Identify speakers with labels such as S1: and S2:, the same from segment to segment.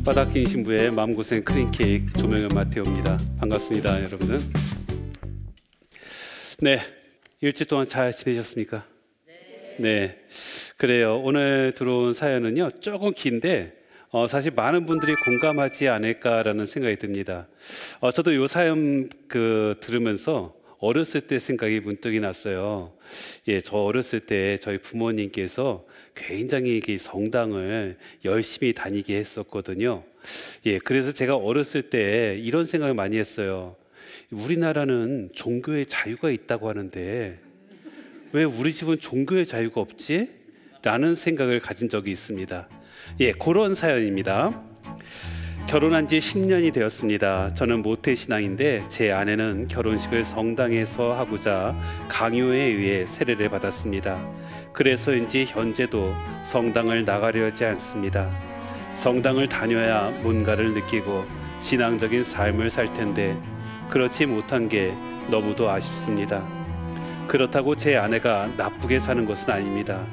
S1: 바닥긴 신부의 마음고생 크림케이크 조명현 마테오입니다. 반갑습니다, 여러분은. 네, 일주일 동안 잘 지내셨습니까? 네, 그래요. 오늘 들어온 사연은요 조금 긴데 사실 많은 분들이 공감하지 않을까라는 생각이 듭니다. 저도 이 사연 들으면서 어렸을 때 생각이 문득이 났어요. 예, 저 어렸을 때 저희 부모님께서 굉장히 성당을 열심히 다니게 했었거든요. 예, 그래서 제가 어렸을 때 이런 생각을 많이 했어요. 우리나라는 종교의 자유가 있다고 하는데 왜 우리 집은 종교의 자유가 없지? 라는 생각을 가진 적이 있습니다. 예, 그런 사연입니다. 결혼한 지 10년이 되었습니다. 저는 모태신앙인데 제 아내는 결혼식을 성당에서 하고자 강요에 의해 세례를 받았습니다. 그래서인지 현재도 성당을 나가려 하지 않습니다. 성당을 다녀야 뭔가를 느끼고 신앙적인 삶을 살 텐데 그렇지 못한 게 너무도 아쉽습니다. 그렇다고 제 아내가 나쁘게 사는 것은 아닙니다.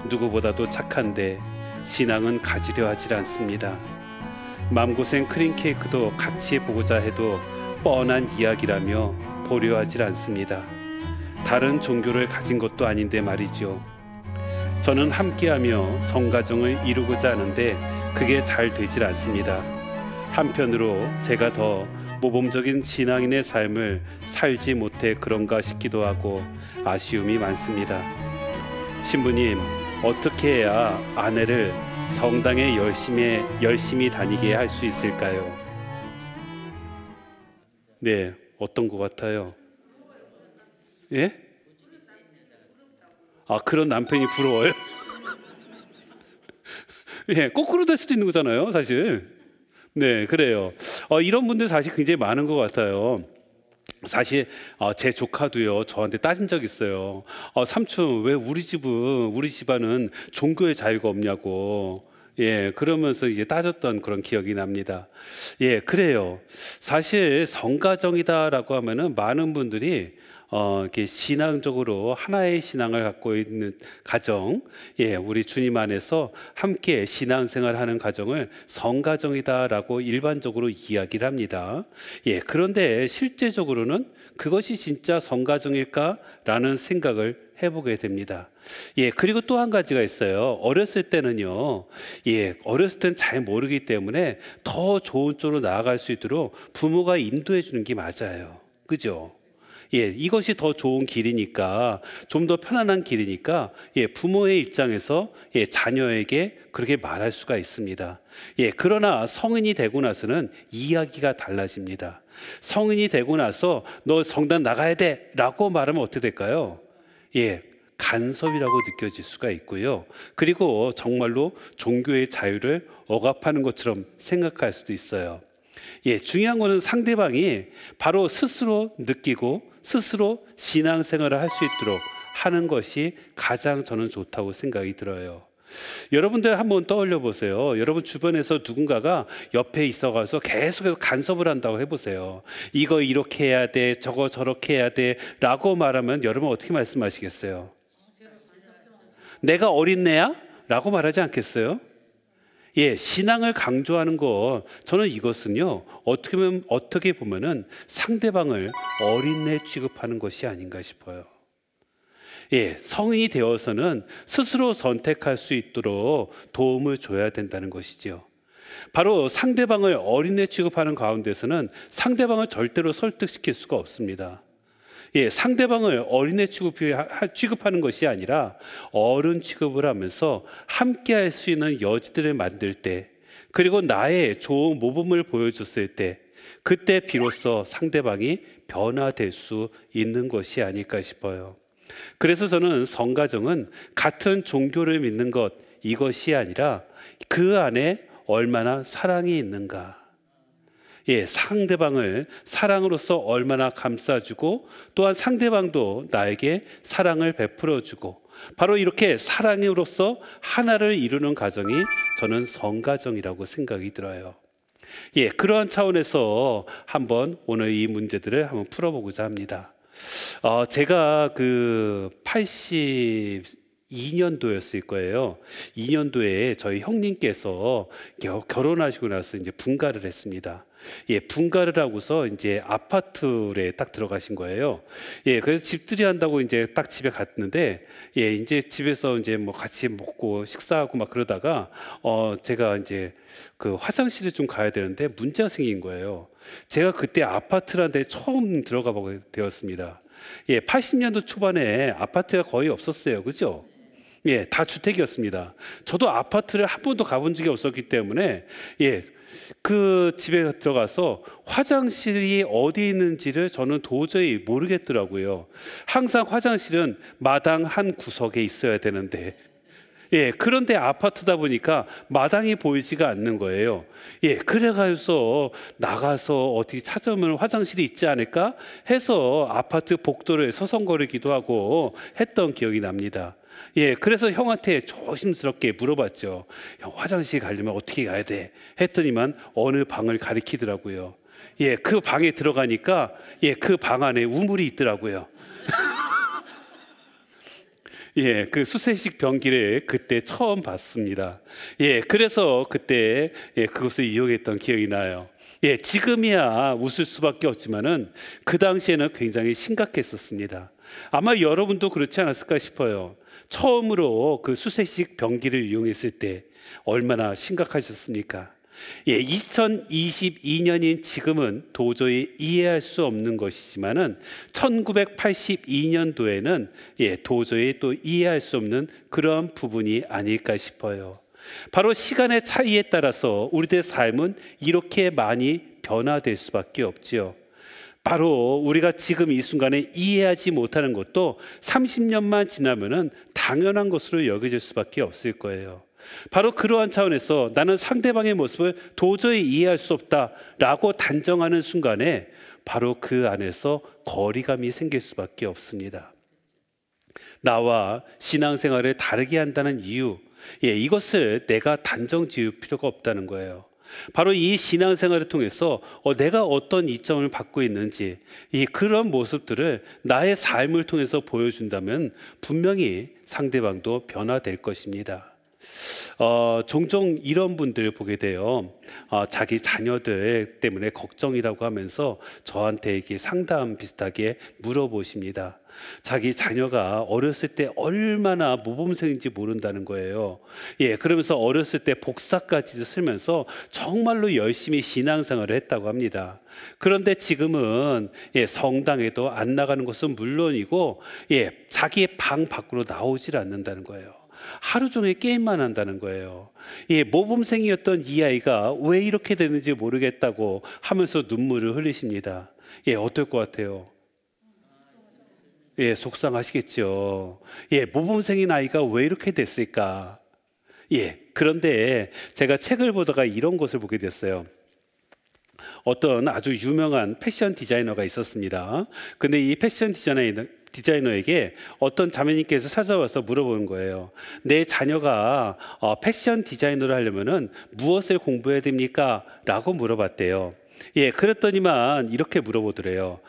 S1: 누구보다도 착한데 신앙은 가지려 하질 않습니다. 맘고생 크림케이크도 같이 보고자 해도 뻔한 이야기라며 보려 하질 않습니다. 다른 종교를 가진 것도 아닌데 말이죠. 저는 함께하며 성가정을 이루고자 하는데 그게 잘 되질 않습니다. 한편으로 제가 더 모범적인 신앙인의 삶을 살지 못해 그런가 싶기도 하고 아쉬움이 많습니다. 신부님, 어떻게 해야 아내를 성당에 열심히 다니게 할 수 있을까요? 네, 어떤 것 같아요? 예? 그런 남편이 부러워요? 예, 거꾸로 될 수도 있는 거잖아요, 사실. 네, 그래요. 이런 분들 사실 굉장히 많은 것 같아요. 사실 제 조카도요 저한테 따진 적 있어요. 삼촌, 왜 우리 집안은 종교의 자유가 없냐고. 예, 그러면서 이제 따졌던 그런 기억이 납니다. 예, 그래요. 사실 성가정이다라고 하면은 많은 분들이 이렇게 신앙적으로 하나의 신앙을 갖고 있는 가정, 예, 우리 주님 안에서 함께 신앙생활하는 가정을 성가정이다라고 일반적으로 이야기를 합니다. 예, 그런데 실제적으로는 그것이 진짜 성가정일까라는 생각을 해보게 됩니다. 예, 그리고 또 한 가지가 있어요. 어렸을 때는요, 예, 어렸을 때는 잘 모르기 때문에 더 좋은 쪽으로 나아갈 수 있도록 부모가 인도해 주는 게 맞아요. 그죠? 예, 이것이 더 좋은 길이니까, 좀 더 편안한 길이니까, 예, 부모의 입장에서 예, 자녀에게 그렇게 말할 수가 있습니다. 예, 그러나 성인이 되고 나서는 이야기가 달라집니다. 성인이 되고 나서 너 성당 나가야 돼 라고 말하면 어떻게 될까요? 예, 간섭이라고 느껴질 수가 있고요. 그리고 정말로 종교의 자유를 억압하는 것처럼 생각할 수도 있어요. 예, 중요한 것은 상대방이 바로 스스로 느끼고 스스로 신앙생활을 할 수 있도록 하는 것이 가장 저는 좋다고 생각이 들어요. 여러분들 한번 떠올려 보세요. 여러분 주변에서 누군가가 옆에 있어가서 계속해서 간섭을 한다고 해보세요. 이거 이렇게 해야 돼, 저거 저렇게 해야 돼 라고 말하면 여러분 어떻게 말씀하시겠어요? 내가 어린애야? 라고 말하지 않겠어요? 예, 신앙을 강조하는 것, 저는 이것은요 어떻게 보면은 상대방을 어린애 취급하는 것이 아닌가 싶어요. 예, 성인이 되어서는 스스로 선택할 수 있도록 도움을 줘야 된다는 것이죠. 바로 상대방을 어린애 취급하는 가운데서는 상대방을 절대로 설득시킬 수가 없습니다. 예, 상대방을 어린애 취급하는 것이 아니라 어른 취급을 하면서 함께 할 수 있는 여지들을 만들 때, 그리고 나의 좋은 모범을 보여줬을 때, 그때 비로소 상대방이 변화될 수 있는 것이 아닐까 싶어요. 그래서 저는 성가정은 같은 종교를 믿는 것, 이것이 아니라 그 안에 얼마나 사랑이 있는가, 예, 상대방을 사랑으로서 얼마나 감싸주고 또한 상대방도 나에게 사랑을 베풀어주고, 바로 이렇게 사랑으로서 하나를 이루는 가정이 저는 성가정이라고 생각이 들어요. 예, 그러한 차원에서 한번 오늘 이 문제들을 한번 풀어보고자 합니다. 제가 80 2년도였을 거예요. 2년도에 저희 형님께서 결혼하시고 나서 이제 분가를 했습니다. 예, 분가를 하고서 이제 아파트에 딱 들어가신 거예요. 예, 그래서 집들이 한다고 이제 딱 집에 갔는데, 예, 이제 집에서 이제 뭐 같이 먹고 식사하고 막 그러다가, 제가 이제 그 화장실에 좀 가야 되는데 문제가 생긴 거예요. 제가 그때 아파트라는 데 처음 들어가 보게 되었습니다. 예, 80년도 초반에 아파트가 거의 없었어요. 그죠? 예, 다 주택이었습니다. 저도 아파트를 한 번도 가본 적이 없었기 때문에, 예, 그 집에 들어가서 화장실이 어디 있는지를 저는 도저히 모르겠더라고요. 항상 화장실은 마당 한 구석에 있어야 되는데, 예, 그런데 아파트다 보니까 마당이 보이지가 않는 거예요. 예, 그래가지고 나가서 어디 찾아오면 화장실이 있지 않을까 해서 아파트 복도를 서성거리기도 하고 했던 기억이 납니다. 예, 그래서 형한테 조심스럽게 물어봤죠. 형, 화장실 가려면 어떻게 가야 돼? 했더니만 어느 방을 가리키더라고요. 예, 그 방에 들어가니까, 예, 그 방 안에 우물이 있더라고요. 예, 그 수세식 변기를 그때 처음 봤습니다. 예, 그래서 그때, 예, 그것을 이용했던 기억이 나요. 예, 지금이야 웃을 수밖에 없지만은 그 당시에는 굉장히 심각했었습니다. 아마 여러분도 그렇지 않았을까 싶어요. 처음으로 그 수세식 변기를 이용했을 때 얼마나 심각하셨습니까? 예, 2022년인 지금은 도저히 이해할 수 없는 것이지만은 1982년도에는 예, 도저히 또 이해할 수 없는 그런 부분이 아닐까 싶어요. 바로 시간의 차이에 따라서 우리들의 삶은 이렇게 많이 변화될 수밖에 없지요. 바로 우리가 지금 이 순간에 이해하지 못하는 것도 30년만 지나면은 당연한 것으로 여겨질 수밖에 없을 거예요. 바로 그러한 차원에서 나는 상대방의 모습을 도저히 이해할 수 없다라고 단정하는 순간에 바로 그 안에서 거리감이 생길 수밖에 없습니다. 나와 신앙생활을 다르게 한다는 이유, 예, 이것을 내가 단정 지을 필요가 없다는 거예요. 바로 이 신앙생활을 통해서 내가 어떤 이점을 받고 있는지 그런 모습들을 나의 삶을 통해서 보여준다면 분명히 상대방도 변화될 것입니다. 종종 이런 분들을 보게 돼요. 자기 자녀들 때문에 걱정이라고 하면서 저한테 이렇게 상담 비슷하게 물어보십니다. 자기 자녀가 어렸을 때 얼마나 모범생인지 모른다는 거예요. 예, 그러면서 어렸을 때 복사까지도 쓰면서 정말로 열심히 신앙생활을 했다고 합니다. 그런데 지금은 성당에도 안 나가는 것은 물론이고 자기의 방 밖으로 나오질 않는다는 거예요. 하루 종일 게임만 한다는 거예요. 모범생이었던 이 아이가 왜 이렇게 되는지 모르겠다고 하면서 눈물을 흘리십니다. 어떨 것 같아요? 속상하시겠죠. 모범생인 아이가 왜 이렇게 됐을까? 그런데 제가 책을 보다가 이런 것을 보게 됐어요. 어떤 아주 유명한 패션 디자이너가 있었습니다. 근데 이 패션 디자이너에게 어떤 자매님께서 찾아와서 물어보는 거예요. 내 자녀가 패션 디자이너를 하려면은 무엇을 공부해야 됩니까? 라고 물어봤대요. 그랬더니만 이렇게 물어보더래요.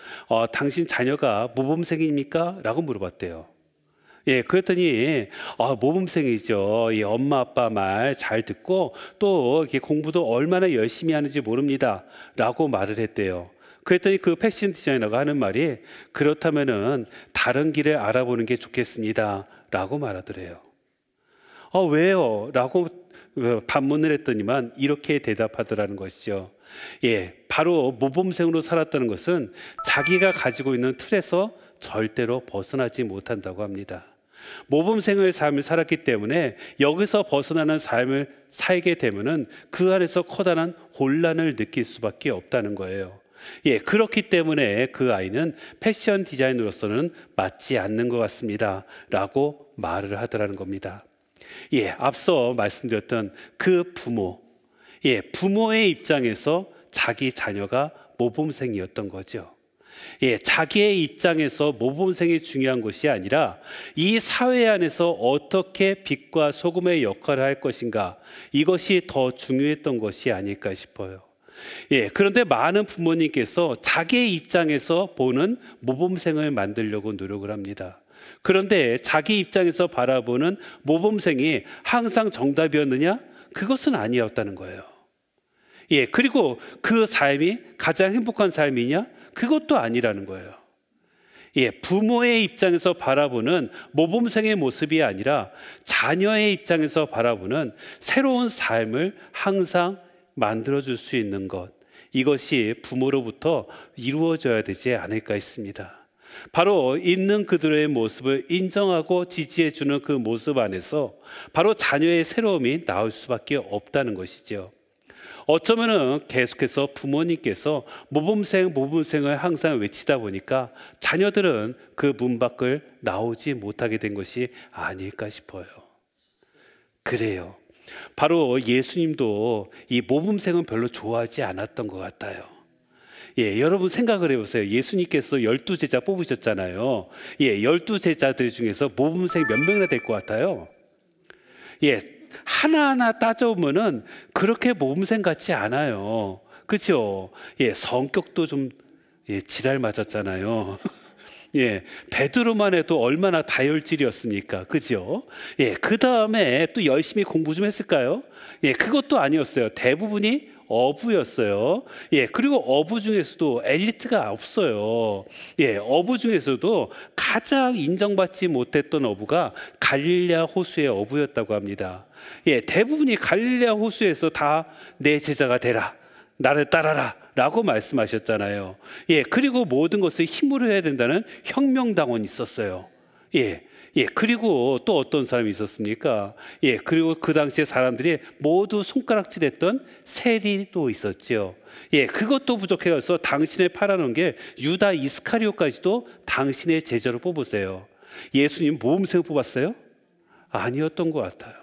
S1: 당신 자녀가 모범생입니까? 라고 물어봤대요. 그랬더니 모범생이죠. 엄마 아빠 말 잘 듣고 또 이렇게 공부도 얼마나 열심히 하는지 모릅니다. 라고 말을 했대요. 그랬더니 그 패션 디자이너가 하는 말이 그렇다면은 다른 길을 알아보는 게 좋겠습니다. 라고 말하더래요. 왜요? 라고 반문을 했더니만 이렇게 대답하더라는 것이죠. 바로 모범생으로 살았다는 것은 자기가 가지고 있는 틀에서 절대로 벗어나지 못한다고 합니다. 모범생의 삶을 살았기 때문에 여기서 벗어나는 삶을 살게 되면은 그 안에서 커다란 혼란을 느낄 수밖에 없다는 거예요. 그렇기 때문에 그 아이는 패션 디자이너로서는 맞지 않는 것 같습니다. 라고 말을 하더라는 겁니다. 앞서 말씀드렸던 그 부모, 부모의 입장에서 자기 자녀가 모범생이었던 거죠. 자기의 입장에서 모범생이 중요한 것이 아니라 이 사회 안에서 어떻게 빛과 소금의 역할을 할 것인가, 이것이 더 중요했던 것이 아닐까 싶어요. 그런데 많은 부모님께서 자기의 입장에서 보는 모범생을 만들려고 노력을 합니다. 그런데 자기 입장에서 바라보는 모범생이 항상 정답이었느냐? 그것은 아니었다는 거예요. 예, 그리고 그 삶이 가장 행복한 삶이냐? 그것도 아니라는 거예요. 예, 부모의 입장에서 바라보는 모범생의 모습이 아니라 자녀의 입장에서 바라보는 새로운 삶을 항상 만들어줄 수 있는 것, 이것이 부모로부터 이루어져야 되지 않을까 했습니다. 바로 있는 그들의 모습을 인정하고 지지해주는 그 모습 안에서 바로 자녀의 새로움이 나올 수밖에 없다는 것이죠. 어쩌면은 계속해서 부모님께서 모범생을 항상 외치다 보니까 자녀들은 그 문 밖을 나오지 못하게 된 것이 아닐까 싶어요. 그래요. 바로 예수님도 이 모범생은 별로 좋아하지 않았던 것 같아요. 예, 여러분 생각을 해보세요. 예수님께서 12제자 뽑으셨잖아요. 예, 12제자들 중에서 모범생 몇 명이나 될 것 같아요? 예, 하나하나 따져보면은 그렇게 모범생 같지 않아요. 그렇죠? 예, 성격도 좀 지랄 맞았잖아요. 예, 베드로만 해도 얼마나 다혈질이었습니까? 그죠? 예, 그 다음에 또 열심히 공부 좀 했을까요? 예, 그것도 아니었어요. 대부분이 어부였어요. 예, 그리고 어부 중에서도 엘리트가 없어요. 예, 어부 중에서도 가장 인정받지 못했던 어부가 갈릴레아 호수의 어부였다고 합니다. 예, 대부분이 갈릴레아 호수에서 다 내 제자가 되라, 나를 따라라 라고 말씀하셨잖아요. 예, 그리고 모든 것을 힘으로 해야 된다는 혁명당원이 있었어요. 예, 예, 그리고 또 어떤 사람이 있었습니까? 예, 그리고 그 당시에 사람들이 모두 손가락질했던 세리도 있었죠. 예, 그것도 부족해서 당신을 팔아놓은 게 유다 이스카리오까지도 당신의 제자로 뽑으세요. 예수님 모범생 뽑았어요? 아니었던 것 같아요.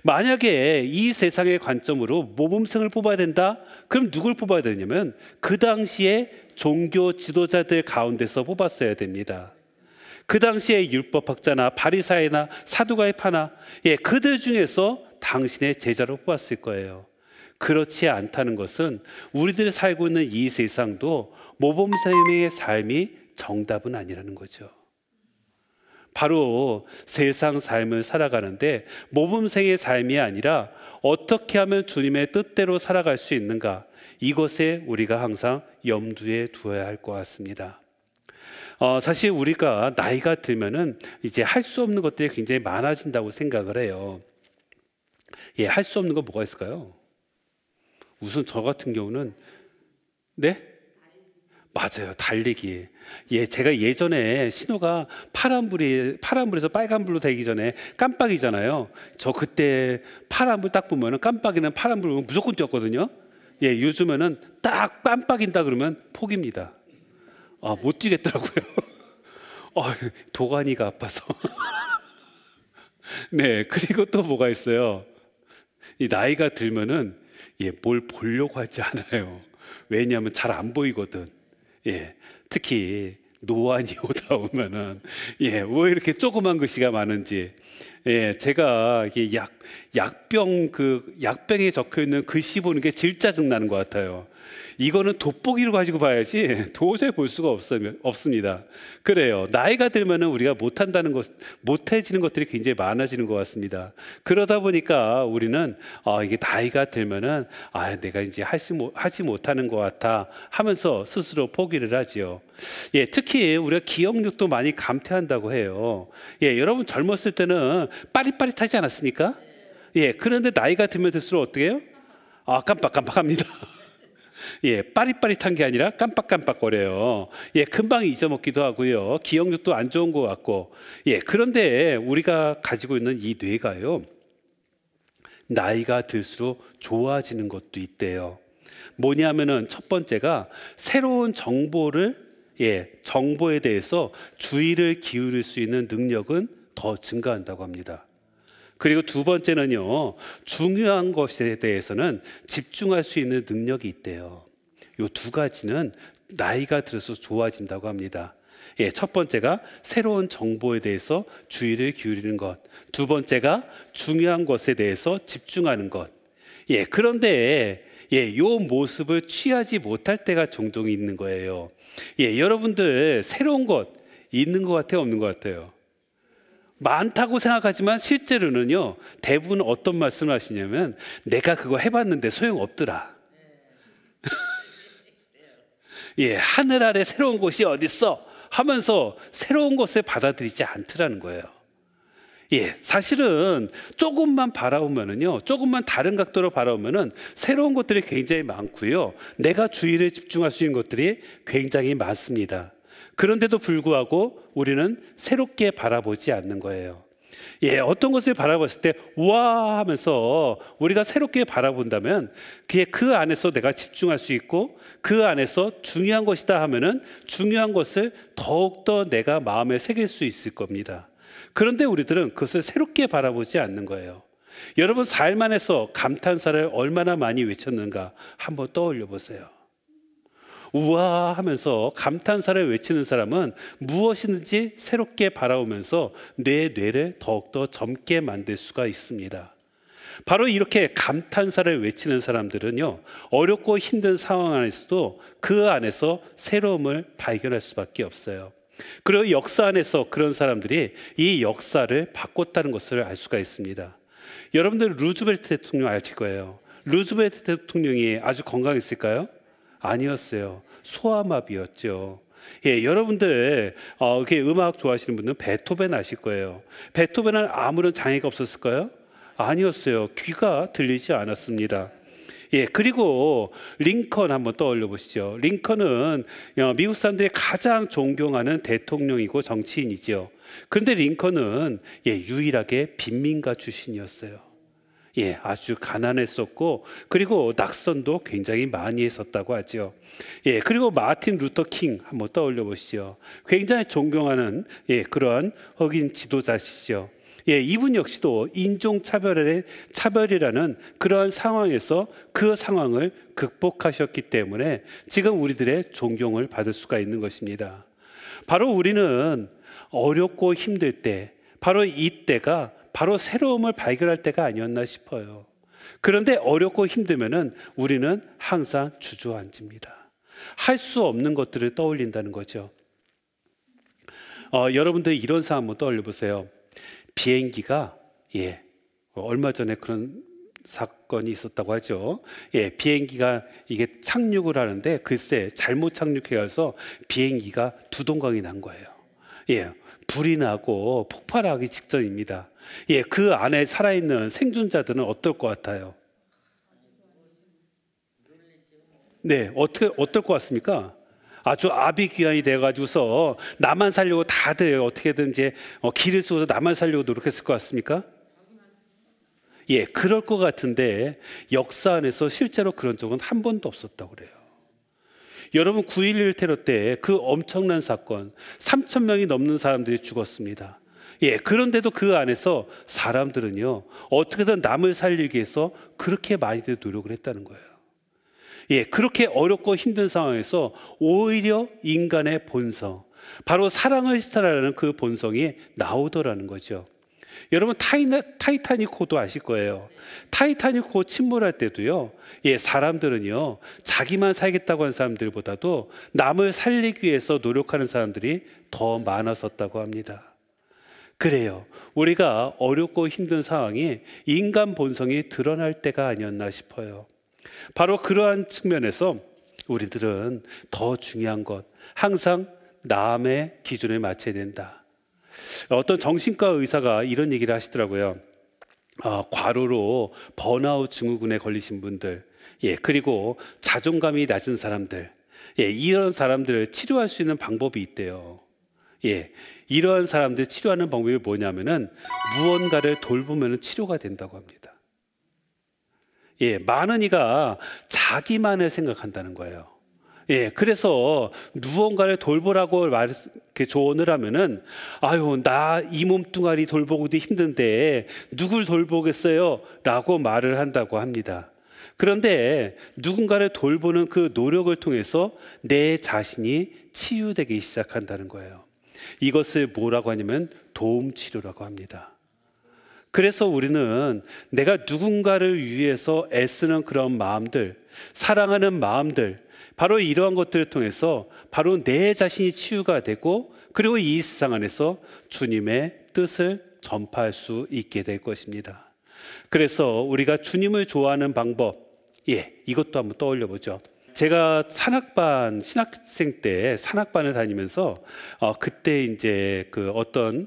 S1: 만약에 이 세상의 관점으로 모범생을 뽑아야 된다? 그럼 누굴 뽑아야 되냐면 그 당시에 종교 지도자들 가운데서 뽑았어야 됩니다. 그 당시에 율법학자나 바리사이나 사두가이파나 예, 그들 중에서 당신의 제자로 뽑았을 거예요. 그렇지 않다는 것은 우리들 살고 있는 이 세상도 모범생의 삶이 정답은 아니라는 거죠. 바로 세상 삶을 살아가는데 모범생의 삶이 아니라 어떻게 하면 주님의 뜻대로 살아갈 수 있는가, 이것에 우리가 항상 염두에 두어야 할 것 같습니다. 사실 우리가 나이가 들면은 이제 할 수 없는 것들이 굉장히 많아진다고 생각을 해요. 예, 할 수 없는 거 뭐가 있을까요? 우선 저 같은 경우는 네? 맞아요, 달리기. 예, 제가 예전에 신호가 파란불에서 빨간불로 되기 전에 깜빡이잖아요. 저 그때 파란불 딱 보면은 깜빡이는 파란불 보면 무조건 뛰었거든요. 예, 요즘에는 딱 깜빡인다 그러면 포기입니다. 못 뛰겠더라고요. 도가니가 아파서. 네, 그리고 또 뭐가 있어요? 이 나이가 들면은 뭘 보려고 하지 않아요. 왜냐하면 잘 안 보이거든. 예, 특히 노안이 오다 보면은 왜 이렇게 조그만 글씨가 많은지. 예, 제가 이게 약병에 적혀 있는 글씨 보는 게 제일 짜증 나는 것 같아요. 이거는 돋보기로 가지고 봐야지 도저히 볼 수가 없습니다. 그래요. 나이가 들면은 우리가 못해지는 것들이 굉장히 많아지는 것 같습니다. 그러다 보니까 우리는 이게 나이가 들면은 내가 이제 하지 못하는 것 같아 하면서 스스로 포기를 하지요. 예, 특히 우리가 기억력도 많이 감퇴한다고 해요. 예, 여러분 젊었을 때는 빠릿빠릿하지 않았습니까? 예, 그런데 나이가 들면 들수록 어떻게 해요? 깜빡깜빡합니다. 예, 빠릿빠릿한 게 아니라 깜빡깜빡거려요. 예, 금방 잊어먹기도 하고요. 기억력도 안 좋은 것 같고. 예, 그런데 우리가 가지고 있는 이 뇌가요, 나이가 들수록 좋아지는 것도 있대요. 뭐냐면은 첫 번째가 새로운 정보에 대해서 주의를 기울일 수 있는 능력은 더 증가한다고 합니다. 그리고 두 번째는요, 중요한 것에 대해서는 집중할 수 있는 능력이 있대요. 이 두 가지는 나이가 들어서 좋아진다고 합니다. 예, 첫 번째가 새로운 정보에 대해서 주의를 기울이는 것, 두 번째가 중요한 것에 대해서 집중하는 것. 예, 그런데 이 모습을 취하지 못할 때가 종종 있는 거예요. 예, 여러분들 새로운 것 있는 것 같아요, 없는 것 같아요? 많다고 생각하지만 실제로는요, 대부분 어떤 말씀을 하시냐면 내가 그거 해봤는데 소용없더라. 예, 하늘 아래 새로운 곳이 어딨어 하면서 새로운 것을 받아들이지 않더라는 거예요. 예, 사실은 조금만 바라보면은요, 조금만 다른 각도로 바라보면은 새로운 것들이 굉장히 많고요, 내가 주의를 집중할 수 있는 것들이 굉장히 많습니다. 그런데도 불구하고 우리는 새롭게 바라보지 않는 거예요. 예, 어떤 것을 바라봤을 때 우와 하면서 우리가 새롭게 바라본다면 그게 그 안에서 내가 집중할 수 있고 그 안에서 중요한 것이다 하면은 중요한 것을 더욱더 내가 마음에 새길 수 있을 겁니다. 그런데 우리들은 그것을 새롭게 바라보지 않는 거예요. 여러분, 삶 안에서 감탄사를 얼마나 많이 외쳤는가 한번 떠올려 보세요. 우와 하면서 감탄사를 외치는 사람은 무엇이든지 새롭게 바라보면서 내 뇌를 더욱더 젊게 만들 수가 있습니다. 바로 이렇게 감탄사를 외치는 사람들은요, 어렵고 힘든 상황 안에서도 그 안에서 새로움을 발견할 수밖에 없어요. 그리고 역사 안에서 그런 사람들이 이 역사를 바꿨다는 것을 알 수가 있습니다. 여러분들 루즈벨트 대통령 아실 거예요. 루즈벨트 대통령이 아주 건강했을까요? 아니었어요. 소아마비였죠. 예, 여러분들 이렇게 음악 좋아하시는 분들은 베토벤 아실 거예요. 베토벤은 아무런 장애가 없었을까요? 아니었어요. 귀가 들리지 않았습니다. 예, 그리고 링컨 한번 떠올려 보시죠. 링컨은 미국 사람들이 가장 존경하는 대통령이고 정치인이죠. 그런데 링컨은 유일하게 빈민가 출신이었어요. 예, 아주 가난했었고 그리고 낙선도 굉장히 많이 했었다고 하죠. 예, 그리고 마틴 루터 킹 한번 떠올려 보시죠. 굉장히 존경하는 그러한 흑인 지도자시죠. 예, 이분 역시도 차별이라는 그러한 상황에서 그 상황을 극복하셨기 때문에 지금 우리들의 존경을 받을 수가 있는 것입니다. 바로 우리는 어렵고 힘들 때, 바로 이때가 바로 새로움을 발견할 때가 아니었나 싶어요. 그런데 어렵고 힘들면은 우리는 항상 주저앉습니다. 할 수 없는 것들을 떠올린다는 거죠. 여러분들 이런 상황 한번 떠올려 보세요. 비행기가 얼마 전에 그런 사건이 있었다고 하죠. 예, 비행기가 이게 착륙을 하는데 글쎄 잘못 착륙해서 비행기가 두동강이 난 거예요. 예, 불이 나고 폭발하기 직전입니다. 예, 그 안에 살아있는 생존자들은 어떨 것 같아요? 네, 어떨 것 같습니까? 아주 아비규환이 돼가지고서 나만 살려고 다들 어떻게든지 길을 쓰고서 나만 살려고 노력했을 것 같습니까? 예, 그럴 것 같은데 역사 안에서 실제로 그런 적은 한 번도 없었다고 그래요. 여러분, 9.11 테러 때 그 엄청난 사건, 3,000명이 넘는 사람들이 죽었습니다. 예, 그런데도 그 안에서 사람들은요, 어떻게든 남을 살리기 위해서 그렇게 많이들 노력을 했다는 거예요. 예, 그렇게 어렵고 힘든 상황에서 오히려 인간의 본성, 바로 사랑을 실천하라는 그 본성이 나오더라는 거죠. 여러분, 타이타닉호도 아실 거예요. 타이타닉호 침몰할 때도요, 예, 사람들은요, 자기만 살겠다고 하는 사람들보다도 남을 살리기 위해서 노력하는 사람들이 더 많았었다고 합니다. 그래요, 우리가 어렵고 힘든 상황이 인간 본성이 드러날 때가 아니었나 싶어요. 바로 그러한 측면에서 우리들은 더 중요한 것, 항상 남의 기준에 맞춰야 된다. 어떤 정신과 의사가 이런 얘기를 하시더라고요. 과로로 번아웃 증후군에 걸리신 분들, 예, 그리고 자존감이 낮은 사람들, 예, 이런 사람들을 치료할 수 있는 방법이 있대요. 예, 이러한 사람들 치료하는 방법이 뭐냐면은 무언가를 돌보면 치료가 된다고 합니다. 예, 많은 이가 자기만을 생각한다는 거예요. 예, 그래서 무언가를 돌보라고 이렇게 조언을 하면은, 아유, 나 이 몸뚱아리 돌보기도 힘든데 누굴 돌보겠어요? 라고 말을 한다고 합니다. 그런데 누군가를 돌보는 그 노력을 통해서 내 자신이 치유되기 시작한다는 거예요. 이것을 뭐라고 하냐면 도움 치료라고 합니다. 그래서 우리는 내가 누군가를 위해서 애쓰는 그런 마음들, 사랑하는 마음들, 바로 이러한 것들을 통해서 바로 내 자신이 치유가 되고, 그리고 이 세상 안에서 주님의 뜻을 전파할 수 있게 될 것입니다. 그래서 우리가 주님을 좋아하는 방법, 이것도 한번 떠올려 보죠. 제가 신학생 때 산악반을 다니면서 그때 이제 그 어떤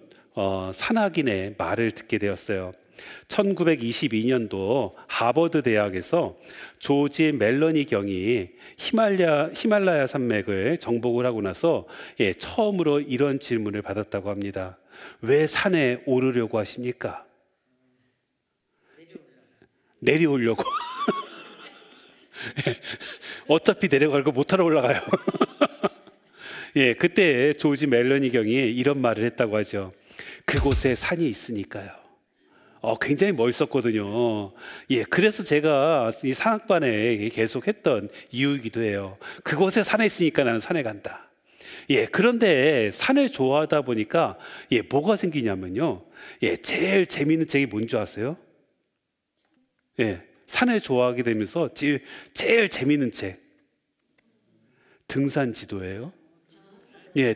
S1: 산악인의 말을 듣게 되었어요. 1922년도 하버드 대학에서 조지 멜러니 경이 히말라야 산맥을 정복을 하고 나서 처음으로 이런 질문을 받았다고 합니다. 왜 산에 오르려고 하십니까? 내려오려고. 어차피 내려갈 거 못하러 올라가요. 그때 조지 멜러니 경이 이런 말을 했다고 하죠. 그곳에 산이 있으니까요. 굉장히 멋있었거든요. 그래서 제가 이 산악반에 계속 했던 이유이기도 해요. 그곳에 산에 있으니까 나는 산에 간다. 그런데 산을 좋아하다 보니까 뭐가 생기냐면요. 제일 재미있는 책이 뭔지 아세요? 산을 좋아하게 되면서 제일 재미있는 책, 등산 지도예요.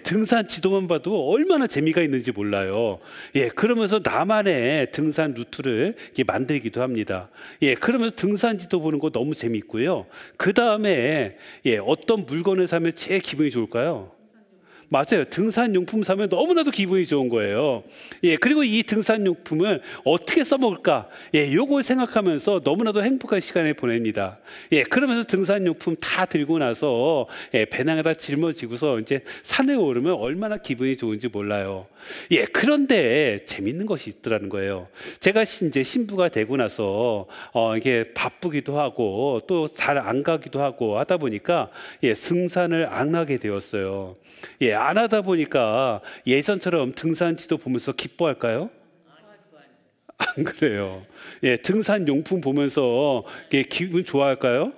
S1: 등산 지도만 봐도 얼마나 재미가 있는지 몰라요. 그러면서 나만의 등산 루트를 만들기도 합니다. 그러면서 등산 지도 보는 거 너무 재미있고요. 그 다음에 어떤 물건을 사면 제일 기분이 좋을까요? 맞아요. 등산용품 사면 너무나도 기분이 좋은 거예요. 그리고 이 등산용품을 어떻게 써먹을까? 요걸 생각하면서 너무나도 행복한 시간을 보냅니다. 그러면서 등산용품 다 들고 나서 배낭에다 짊어지고서 이제 산에 오르면 얼마나 기분이 좋은지 몰라요. 그런데 재밌는 것이 있더라는 거예요. 제가 이제 신부가 되고 나서 이게 바쁘기도 하고 또 잘 안 가기도 하고 하다 보니까 등산을 안 하게 되었어요. 안 하다 보니까 예전처럼 등산 지도 보면서 기뻐할까요? 안 그래요. 등산 용품 보면서 기분 좋아할까요?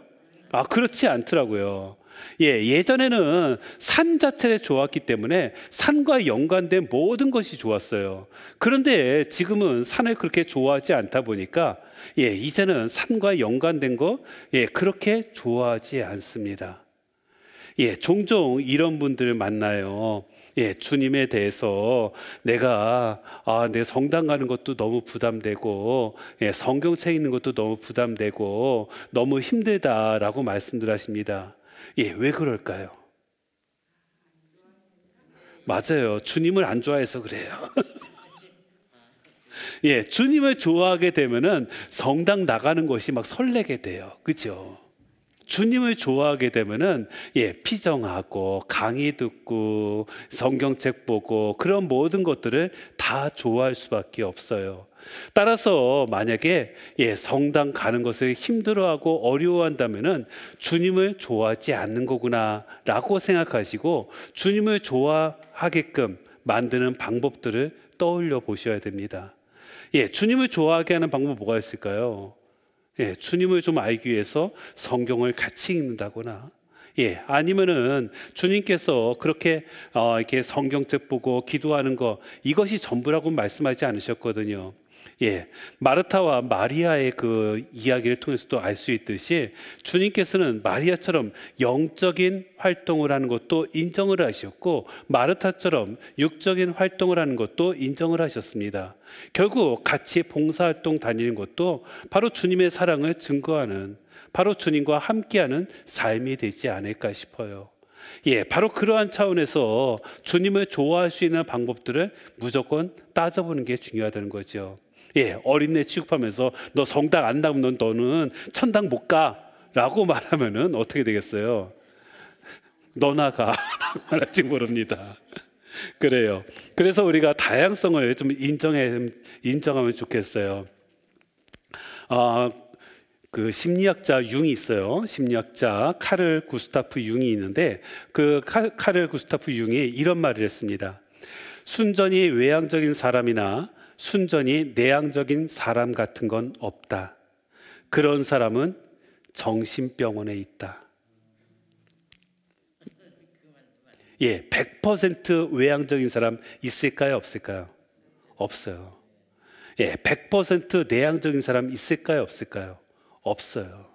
S1: 그렇지 않더라고요. 예전에는 산 자체를 좋았기 때문에 산과 연관된 모든 것이 좋았어요. 그런데 지금은 산을 그렇게 좋아하지 않다 보니까 이제는 산과 연관된 거 그렇게 좋아하지 않습니다. 종종 이런 분들을 만나요. 주님에 대해서 내가 내 성당 가는 것도 너무 부담되고 성경책 읽는 것도 너무 부담되고 너무 힘들다라고 말씀들 하십니다. 왜 그럴까요? 맞아요. 주님을 안 좋아해서 그래요. 주님을 좋아하게 되면은 성당 나가는 것이 막 설레게 돼요. 그죠? 주님을 좋아하게 되면은 피정하고 강의 듣고 성경책 보고 그런 모든 것들을 다 좋아할 수밖에 없어요. 따라서 만약에 성당 가는 것을 힘들어하고 어려워한다면은 주님을 좋아하지 않는 거구나라고 생각하시고 주님을 좋아하게끔 만드는 방법들을 떠올려 보셔야 됩니다. 주님을 좋아하게 하는 방법 뭐가 있을까요? 주님을 좀 알기 위해서 성경을 같이 읽는다거나, 아니면은 주님께서 그렇게 이렇게 성경책 보고 기도하는 거 이것이 전부라고 말씀하지 않으셨거든요. 마르타와 마리아의 그 이야기를 통해서도 알 수 있듯이 주님께서는 마리아처럼 영적인 활동을 하는 것도 인정을 하셨고 마르타처럼 육적인 활동을 하는 것도 인정을 하셨습니다. 결국 같이 봉사활동 다니는 것도 바로 주님의 사랑을 증거하는, 바로 주님과 함께하는 삶이 되지 않을까 싶어요. 바로 그러한 차원에서 주님을 좋아할 수 있는 방법들을 무조건 따져보는 게 중요하다는 거죠. 어린애 취급하면서 너 성당 안 나오면 너는 천당 못 가 라고 말하면은 어떻게 되겠어요? 너나 가 라고 말할지 모릅니다. 그래요. 그래서 우리가 다양성을 좀 인정하면 좋겠어요. 그 심리학자 융이 있어요. 심리학자 카를 구스타프 융이 있는데 그 카를 구스타프 융이 이런 말을 했습니다. 순전히 외향적인 사람이나 순전히 내향적인 사람 같은 건 없다. 그런 사람은 정신병원에 있다. 100% 외향적인 사람 있을까요? 없을까요? 없어요. 100% 내향적인 사람 있을까요? 없을까요? 없어요.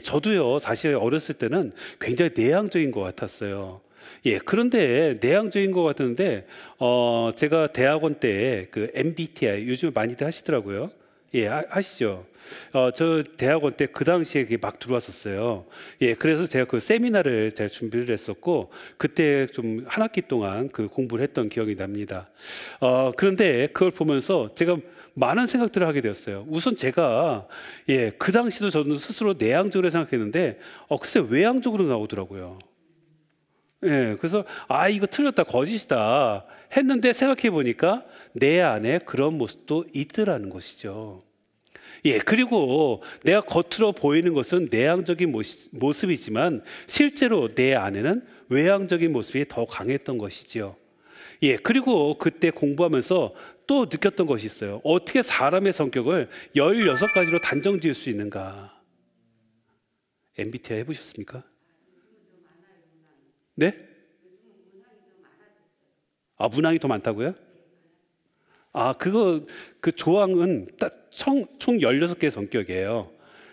S1: 저도요, 사실 어렸을 때는 굉장히 내향적인 것 같았어요. 예, 그런데 내향적인 것 같은데, 제가 대학원 때 그 MBTI 요즘 많이들 하시더라고요. 예, 하시죠. 저 대학원 때 그 당시에 그게 막 들어왔었어요. 예, 그래서 제가 그 세미나를 제가 준비를 했었고, 그때 좀 한 학기 동안 그 공부를 했던 기억이 납니다. 그런데 그걸 보면서 제가 많은 생각들을 하게 되었어요. 우선 제가, 예, 그 당시도 저는 스스로 내향적으로 생각했는데, 글쎄 외향적으로 나오더라고요. 예, 그래서 이거 틀렸다, 거짓이다 했는데 생각해 보니까 내 안에 그런 모습도 있더라는 것이죠. 예, 그리고 내가 겉으로 보이는 것은 내향적인 모습이지만 실제로 내 안에는 외향적인 모습이 더 강했던 것이지요. 예, 그리고 그때 공부하면서 또 느꼈던 것이 있어요. 어떻게 사람의 성격을 16가지로 단정 지을 수 있는가? MBTI 해보셨습니까? 네? 문항이 더 많다고요? 그 조항은 딱 총 16개 성격이에요.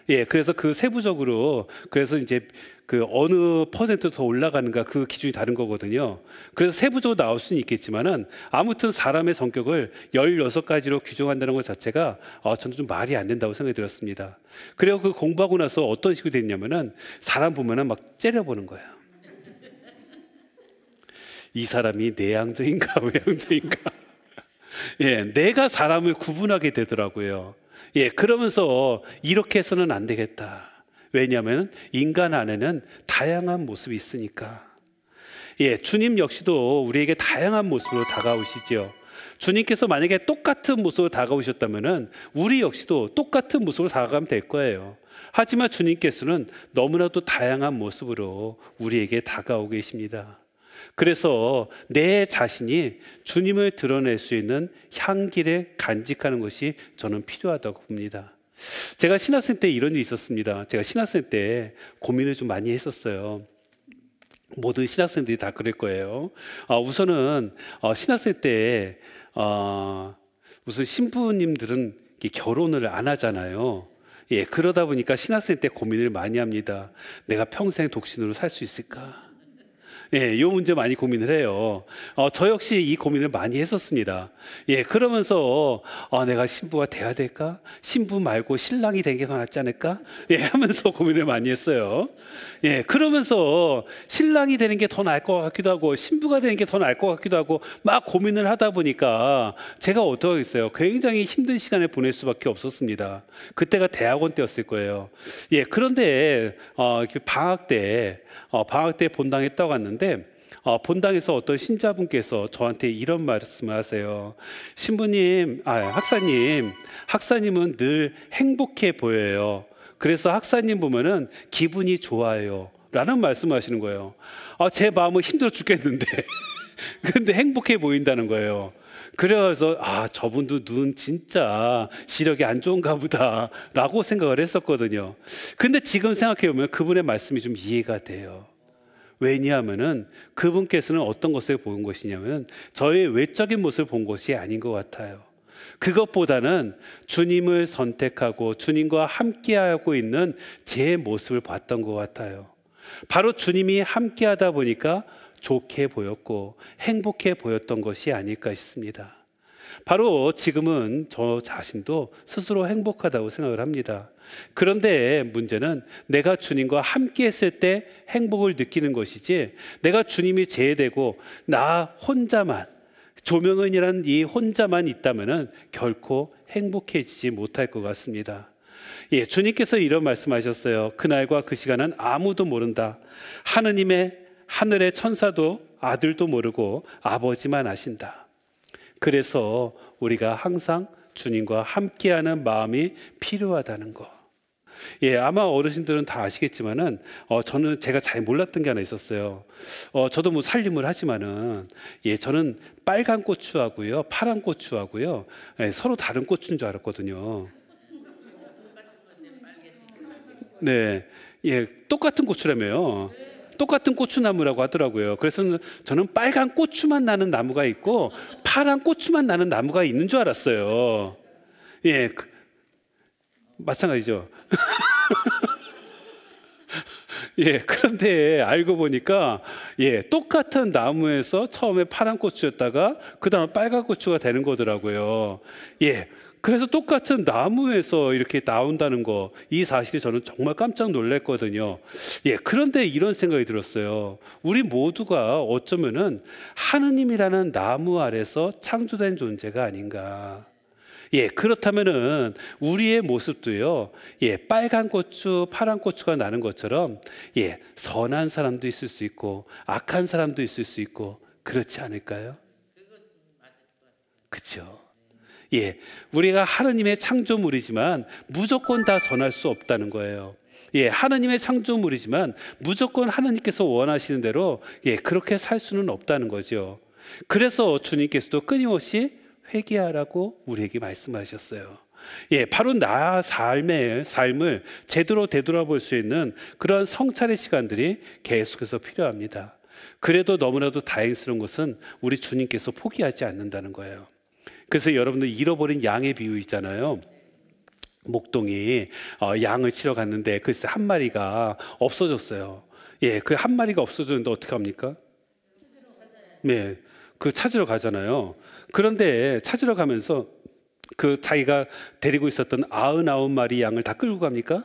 S1: 예, 그래서 그 세부적으로, 그래서 이제 그 어느 퍼센트 더 올라가는가 그 기준이 다른 거거든요. 그래서 세부적으로 나올 수는 있겠지만은 아무튼 사람의 성격을 16가지로 규정한다는 것 자체가 저는 좀 말이 안 된다고 생각이 들었습니다. 그리고 그 공부하고 나서 어떤 식으로 됐냐면은 사람 보면은 막 째려보는 거예요. 이 사람이 내향적인가 외향적인가. 예, 내가 사람을 구분하게 되더라고요. 예, 그러면서 이렇게 해서는 안 되겠다. 왜냐하면 인간 안에는 다양한 모습이 있으니까. 예, 주님 역시도 우리에게 다양한 모습으로 다가오시죠. 주님께서 만약에 똑같은 모습으로 다가오셨다면은 우리 역시도 똑같은 모습으로 다가가면 될 거예요. 하지만 주님께서는 너무나도 다양한 모습으로 우리에게 다가오고 계십니다. 그래서 내 자신이 주님을 드러낼 수 있는 향기를 간직하는 것이 저는 필요하다고 봅니다. 제가 신학생 때 이런 일이 있었습니다. 제가 신학생 때 고민을 좀 많이 했었어요. 모든 신학생들이 다 그럴 거예요. 우선은 신학생 때 우선 신부님들은 결혼을 안 하잖아요. 예, 그러다 보니까 신학생 때 고민을 많이 합니다. 내가 평생 독신으로 살 수 있을까? 예, 이 문제 많이 고민을 해요. 저 역시 이 고민을 많이 했었습니다. 예, 그러면서 내가 신부가 돼야 될까? 신부 말고 신랑이 되는 게 더 낫지 않을까? 예, 하면서 고민을 많이 했어요. 예, 그러면서 신랑이 되는 게 더 나을 것 같기도 하고 신부가 되는 게 더 나을 것 같기도 하고 막 고민을 하다 보니까 제가 어떻게 하겠어요? 굉장히 힘든 시간을 보낼 수밖에 없었습니다. 그때가 대학원 때였을 거예요. 예, 그런데 방학 때 본당에 떠갔는데 본당에서 어떤 신자분께서 저한테 이런 말씀을 하세요. 신부님, 학사님은 늘 행복해 보여요. 그래서 학사님 보면은 기분이 좋아요. 라는 말씀을 하시는 거예요. 제 마음은 힘들어 죽겠는데 근데 행복해 보인다는 거예요. 그래서 저분도 눈 진짜 시력이 안 좋은가 보다 라고 생각을 했었거든요. 근데 지금 생각해보면 그분의 말씀이 좀 이해가 돼요. 왜냐하면은 그분께서는 어떤 것을 본 것이냐면 저의 외적인 모습을 본 것이 아닌 것 같아요. 그것보다는 주님을 선택하고 주님과 함께하고 있는 제 모습을 봤던 것 같아요. 바로 주님이 함께하다 보니까 좋게 보였고 행복해 보였던 것이 아닐까 싶습니다. 바로 지금은 저 자신도 스스로 행복하다고 생각을 합니다. 그런데 문제는 내가 주님과 함께 했을 때 행복을 느끼는 것이지 내가 주님이 제외되고 나 혼자만 조명은이라는 이 혼자만 있다면은 결코 행복해지지 못할 것 같습니다. 예, 주님께서 이런 말씀하셨어요. 그날과 그 시간은 아무도 모른다. 하늘의 천사도 아들도 모르고 아버지만 아신다. 그래서 우리가 항상 주님과 함께하는 마음이 필요하다는 거. 예, 아마 어르신들은 다 아시겠지만은 저는 제가 잘 몰랐던 게 하나 있었어요. 저도 뭐 살림을 하지만은 저는 빨간 고추하고요, 파란 고추하고요, 서로 다른 고추인 줄 알았거든요. 네, 똑같은 고추라며요. 똑같은 고추나무라고 하더라고요. 그래서 저는 빨간 고추만 나는 나무가 있고 파란 고추만 나는 나무가 있는 줄 알았어요. 예, 마찬가지죠. 예, 그런데 알고 보니까 예, 똑같은 나무에서 처음에 파란 고추였다가 그다음에 빨간 고추가 되는 거더라고요. 예. 그래서 똑같은 나무에서 이렇게 나온다는 거, 이 사실이 저는 정말 깜짝 놀랐거든요. 예, 그런데 이런 생각이 들었어요. 우리 모두가 어쩌면은 하느님이라는 나무 아래서 창조된 존재가 아닌가. 예, 그렇다면은 우리의 모습도요, 예, 빨간 고추, 파란 고추가 나는 것처럼, 예, 선한 사람도 있을 수 있고, 악한 사람도 있을 수 있고, 그렇지 않을까요? 그렇죠. 예, 우리가 하느님의 창조물이지만 무조건 다 선할 수 없다는 거예요. 예, 하느님의 창조물이지만 무조건 하느님께서 원하시는 대로 예, 그렇게 살 수는 없다는 거죠. 그래서 주님께서도 끊임없이 회개하라고 우리에게 말씀하셨어요. 예, 바로 나 삶을 제대로 되돌아볼 수 있는 그런 성찰의 시간들이 계속해서 필요합니다. 그래도 너무나도 다행스러운 것은 우리 주님께서 포기하지 않는다는 거예요. 그래서 여러분들 잃어버린 양의 비유 있잖아요. 목동이 양을 치러 갔는데 글쎄 한 마리가 없어졌어요. 예, 그 한 마리가 없어졌는데 어떻게 합니까? 네, 그 찾으러 가잖아요. 그런데 찾으러 가면서 그 자기가 데리고 있었던 99마리 양을 다 끌고 갑니까?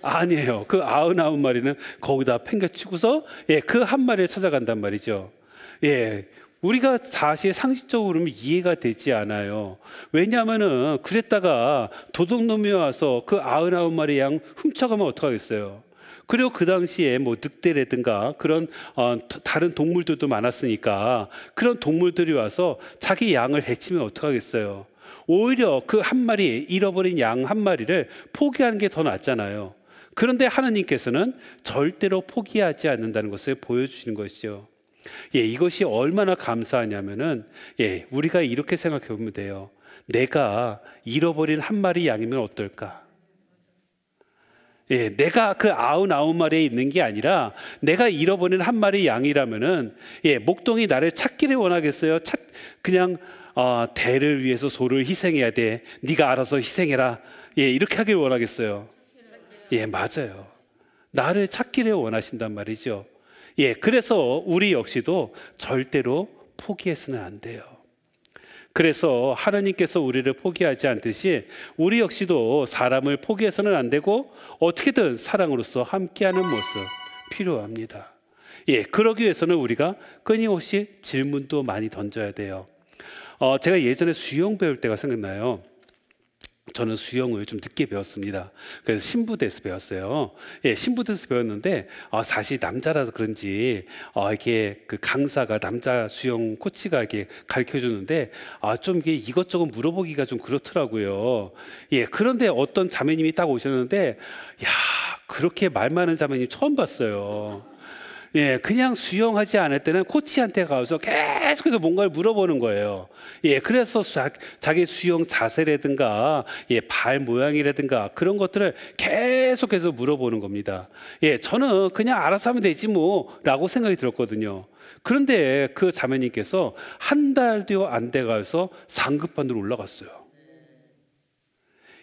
S1: 아니에요. 그 99마리는 거기다 팽개치고서 예, 그 한 마리를 찾아간단 말이죠. 예, 우리가 사실 상식적으로는 이해가 되지 않아요. 왜냐하면은 그랬다가 도둑놈이 와서 그 99마리 양 훔쳐가면 어떡하겠어요. 그리고 그 당시에 뭐 늑대라든가 그런 다른 동물들도 많았으니까 그런 동물들이 와서 자기 양을 해치면 어떡하겠어요. 오히려 그 한 마리, 잃어버린 양 한 마리를 포기하는 게 더 낫잖아요. 그런데 하나님께서는 절대로 포기하지 않는다는 것을 보여주시는 것이죠. 예, 이것이 얼마나 감사하냐면은 예, 우리가 이렇게 생각해 보면 돼요. 내가 잃어버린 한 마리 양이면 어떨까? 예, 내가 그 99마리에 있는 게 아니라 내가 잃어버린 한 마리 양이라면은 예, 목동이 나를 찾기를 원하겠어요? 그냥 대를 위해서 소를 희생해야 돼. 네가 알아서 희생해라. 예, 이렇게 하길 원하겠어요? 예, 맞아요. 나를 찾기를 원하신단 말이죠. 예, 그래서 우리 역시도 절대로 포기해서는 안 돼요. 그래서 하나님께서 우리를 포기하지 않듯이 우리 역시도 사람을 포기해서는 안 되고 어떻게든 사랑으로서 함께하는 모습 필요합니다. 예, 그러기 위해서는 우리가 끊임없이 질문도 많이 던져야 돼요. 제가 예전에 수영 배울 때가 생각나요. 저는 수영을 좀 늦게 배웠습니다. 그래서 신부대에서 배웠어요. 예, 신부대에서 배웠는데 사실 남자라서 그런지 이렇게 그 강사가 남자 수영 코치가 이렇게 가르쳐 주는데 좀 이게 이것저것 물어보기가 좀 그렇더라고요. 예, 그런데 어떤 자매님이 딱 오셨는데 야, 그렇게 말 많은 자매님 처음 봤어요. 예, 그냥 수영하지 않을 때는 코치한테 가서 계속해서 뭔가를 물어보는 거예요. 예, 그래서 자기 수영 자세라든가, 예, 발 모양이라든가 그런 것들을 계속해서 물어보는 겁니다. 예, 저는 그냥 알아서 하면 되지 뭐라고 생각이 들었거든요. 그런데 그 자매님께서 한 달도 안 돼가서 상급반으로 올라갔어요.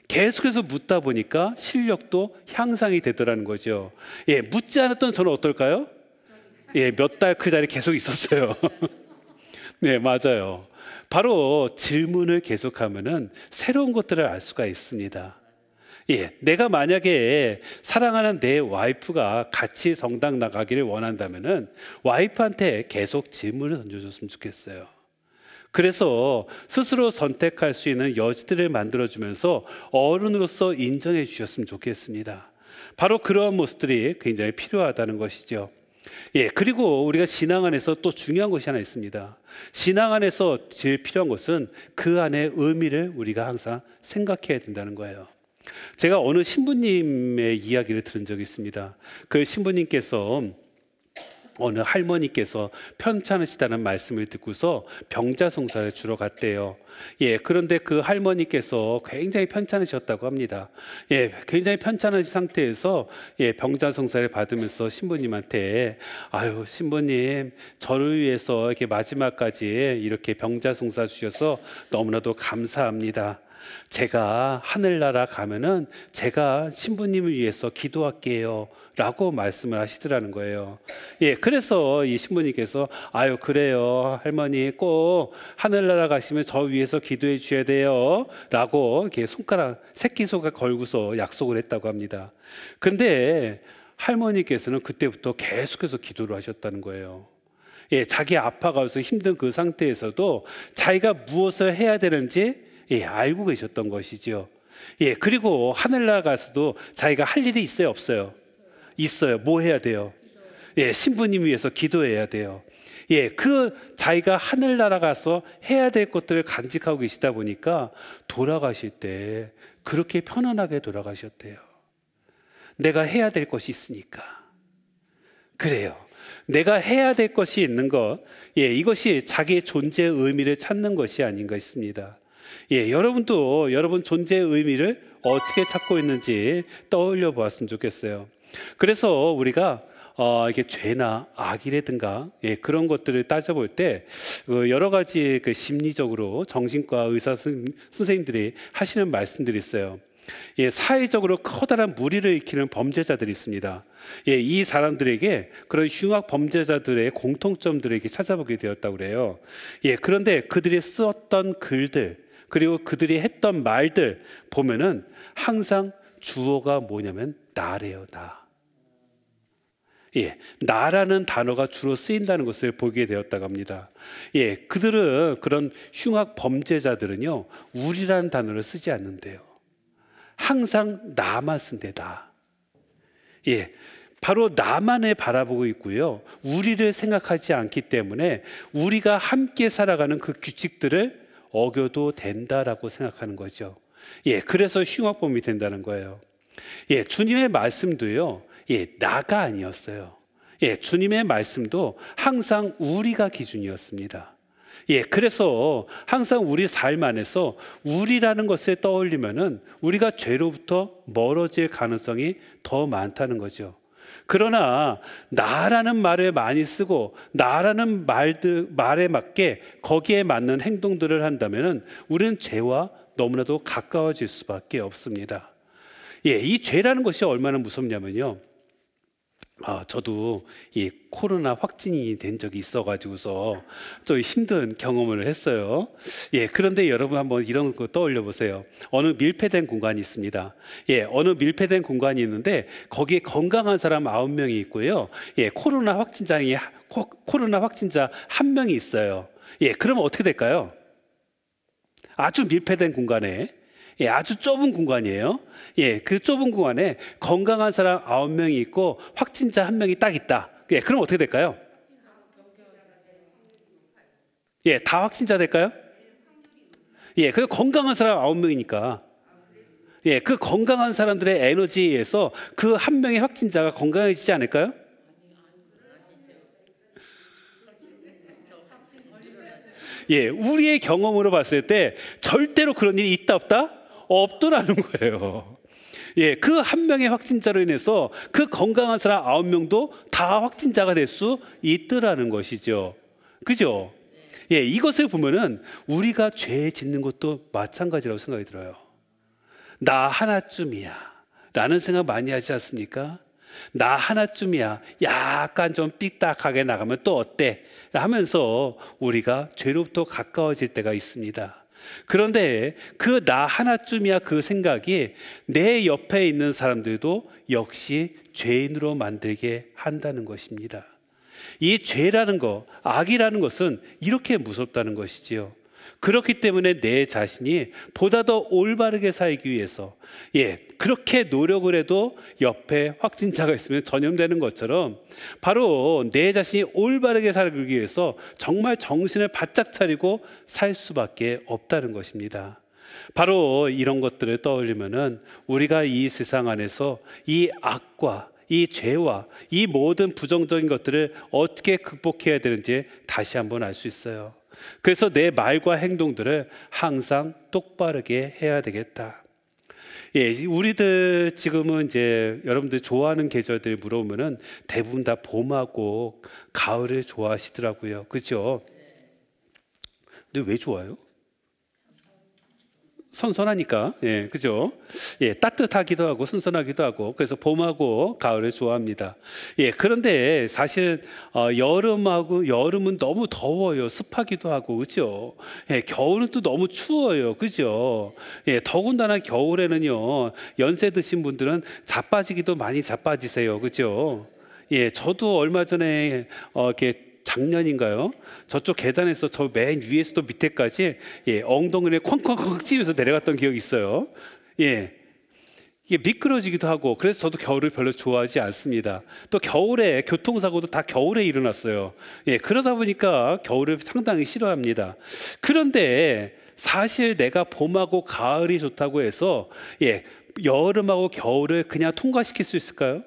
S1: 계속해서 묻다 보니까 실력도 향상이 되더라는 거죠. 예, 묻지 않았던 저는 어떨까요? 예, 몇 달 그 자리에 계속 있었어요. 네, 맞아요. 바로 질문을 계속하면은 새로운 것들을 알 수가 있습니다. 예, 내가 만약에 사랑하는 내 와이프가 같이 성당 나가기를 원한다면은 와이프한테 계속 질문을 던져줬으면 좋겠어요. 그래서 스스로 선택할 수 있는 여지들을 만들어주면서 어른으로서 인정해 주셨으면 좋겠습니다. 바로 그러한 모습들이 굉장히 필요하다는 것이죠. 예, 그리고 우리가 신앙 안에서 또 중요한 것이 하나 있습니다. 신앙 안에서 제일 필요한 것은 그 안의 의미를 우리가 항상 생각해야 된다는 거예요. 제가 어느 신부님의 이야기를 들은 적이 있습니다. 그 신부님께서 어느 할머니께서 편찮으시다는 말씀을 듣고서 병자성사를 주러 갔대요. 예, 그런데 그 할머니께서 굉장히 편찮으셨다고 합니다. 예, 굉장히 편찮으신 상태에서 예, 병자성사를 받으면서 신부님한테 아유, 신부님, 저를 위해서 이렇게 마지막까지 이렇게 병자성사 주셔서 너무나도 감사합니다. 제가 하늘나라 가면은 제가 신부님을 위해서 기도할게요 라고 말씀을 하시더라는 거예요. 예, 그래서 이 신부님께서 아유 그래요 할머니 꼭 하늘나라 가시면 저 위해서 기도해 주셔야 돼요 라고 이렇게 새끼손가락 걸고서 약속을 했다고 합니다. 근데 할머니께서는 그때부터 계속해서 기도를 하셨다는 거예요. 예, 자기 아파가서 힘든 그 상태에서도 자기가 무엇을 해야 되는지 알고 계셨던 것이죠. 예, 그리고 하늘나라 가서도 자기가 할 일이 있어요, 없어요? 있어요. 뭐 해야 돼요? 예, 신부님 위해서 기도해야 돼요. 예, 그 자기가 하늘나라 가서 해야 될 것들을 간직하고 계시다 보니까 돌아가실 때 그렇게 편안하게 돌아가셨대요. 내가 해야 될 것이 있으니까. 그래요. 내가 해야 될 것이 있는 것, 예, 이것이 자기의 존재의 의미를 찾는 것이 아닌가 싶습니다. 예, 여러분도 여러분 존재의 의미를 어떻게 찾고 있는지 떠올려 보았으면 좋겠어요. 그래서 우리가 이게 죄나 악이라든가 그런 것들을 따져볼 때 여러 가지 그 심리적으로 정신과 의사 선생님들이 하시는 말씀들이 있어요. 예, 사회적으로 커다란 무리를 일으키는 범죄자들이 있습니다. 예, 이 사람들에게 그런 흉악 범죄자들의 공통점들을 이렇게 찾아보게 되었다고 그래요. 예, 그런데 그들이 썼던 글들 그리고 그들이 했던 말들 보면은 항상 주어가 뭐냐면 나래요, 나. 예, 나라는 단어가 주로 쓰인다는 것을 보게 되었다고 합니다. 예, 그들은 그런 흉악 범죄자들은요, 우리라는 단어를 쓰지 않는데요. 항상 나만 쓴대, 나. 예, 바로 나만을 바라보고 있고요. 우리를 생각하지 않기 때문에 우리가 함께 살아가는 그 규칙들을 어겨도 된다라고 생각하는 거죠. 예, 그래서 흉악범이 된다는 거예요. 예, 주님의 말씀도요, 예, 나가 아니었어요. 예, 주님의 말씀도 항상 우리가 기준이었습니다. 예, 그래서 항상 우리 삶 안에서 우리라는 것을 떠올리면은 우리가 죄로부터 멀어질 가능성이 더 많다는 거죠. 그러나 나라는 말을 많이 쓰고 나라는 말에 맞게 거기에 맞는 행동들을 한다면은 우리는 죄와 너무나도 가까워질 수밖에 없습니다. 예, 이 죄라는 것이 얼마나 무섭냐면요. 저도 이 코로나 확진이 된 적이 있어가지고서 좀 힘든 경험을 했어요. 예, 그런데 여러분 한번 이런 거 떠올려 보세요. 어느 밀폐된 공간이 있습니다. 예, 어느 밀폐된 공간이 있는데 거기에 건강한 사람 9명이 있고요. 예, 코로나 확진자 한 명이 있어요. 예, 그러면 어떻게 될까요? 아주 밀폐된 공간에 예, 아주 좁은 공간이에요. 예, 그 좁은 공간에 건강한 사람 9명이 있고 확진자 1명이 딱 있다. 예, 그럼 어떻게 될까요? 예, 다 확진자 될까요? 예, 그 건강한 사람 9명이니까. 예, 그 건강한 사람들의 에너지에 의해서 그 1명의 확진자가 건강해지지 않을까요? 예, 우리의 경험으로 봤을 때 절대로 그런 일이 있다 없다? 없더라는 거예요. 예, 그 1명의 확진자로 인해서 그 건강한 사람 9명도 다 확진자가 될 수 있더라는 것이죠. 그죠? 예, 이것을 보면은 우리가 죄 짓는 것도 마찬가지라고 생각이 들어요. 나 하나쯤이야 라는 생각 많이 하지 않습니까? 나 하나쯤이야, 약간 좀 삐딱하게 나가면 또 어때? 하면서 우리가 죄로부터 가까워질 때가 있습니다. 그런데 그 나 하나쯤이야 그 생각이 내 옆에 있는 사람들도 역시 죄인으로 만들게 한다는 것입니다. 이 죄라는 것, 악이라는 것은 이렇게 무섭다는 것이지요. 그렇기 때문에 내 자신이 보다 더 올바르게 살기 위해서 그렇게 노력을 해도 옆에 확진자가 있으면 전염되는 것처럼 바로 내 자신이 올바르게 살기 위해서 정말 정신을 바짝 차리고 살 수밖에 없다는 것입니다. 바로 이런 것들을 떠올리면은 우리가 이 세상 안에서 이 악과 이 죄와 이 모든 부정적인 것들을 어떻게 극복해야 되는지 다시 한번 알 수 있어요. 그래서 내 말과 행동들을 항상 똑바르게 해야 되겠다. 예, 우리들 지금은 이제 여러분들 좋아하는 계절들 물어보면은 대부분 다 봄하고 가을을 좋아하시더라고요. 그렇죠? 근데 왜 좋아요? 선선하니까, 예, 그죠? 예, 따뜻하기도 하고 선선하기도 하고, 그래서 봄하고 가을을 좋아합니다. 예, 그런데 사실 여름은 너무 더워요. 습하기도 하고, 그죠? 예, 겨울은 또 너무 추워요, 그죠? 예, 더군다나 겨울에는요, 연세 드신 분들은 자빠지기도 많이 자빠지세요, 그죠? 예, 저도 얼마 전에 이렇게 작년인가요? 저쪽 계단에서 저 맨 위에서도 밑에까지, 예, 엉덩이를 쾅쾅쾅 찌면서 내려갔던 기억이 있어요. 예, 이게 미끄러지기도 하고, 그래서 저도 겨울을 별로 좋아하지 않습니다. 또 겨울에 교통사고도 다 겨울에 일어났어요. 예, 그러다 보니까 겨울을 상당히 싫어합니다. 그런데 사실 내가 봄하고 가을이 좋다고 해서, 예, 여름하고 겨울을 그냥 통과시킬 수 있을까요?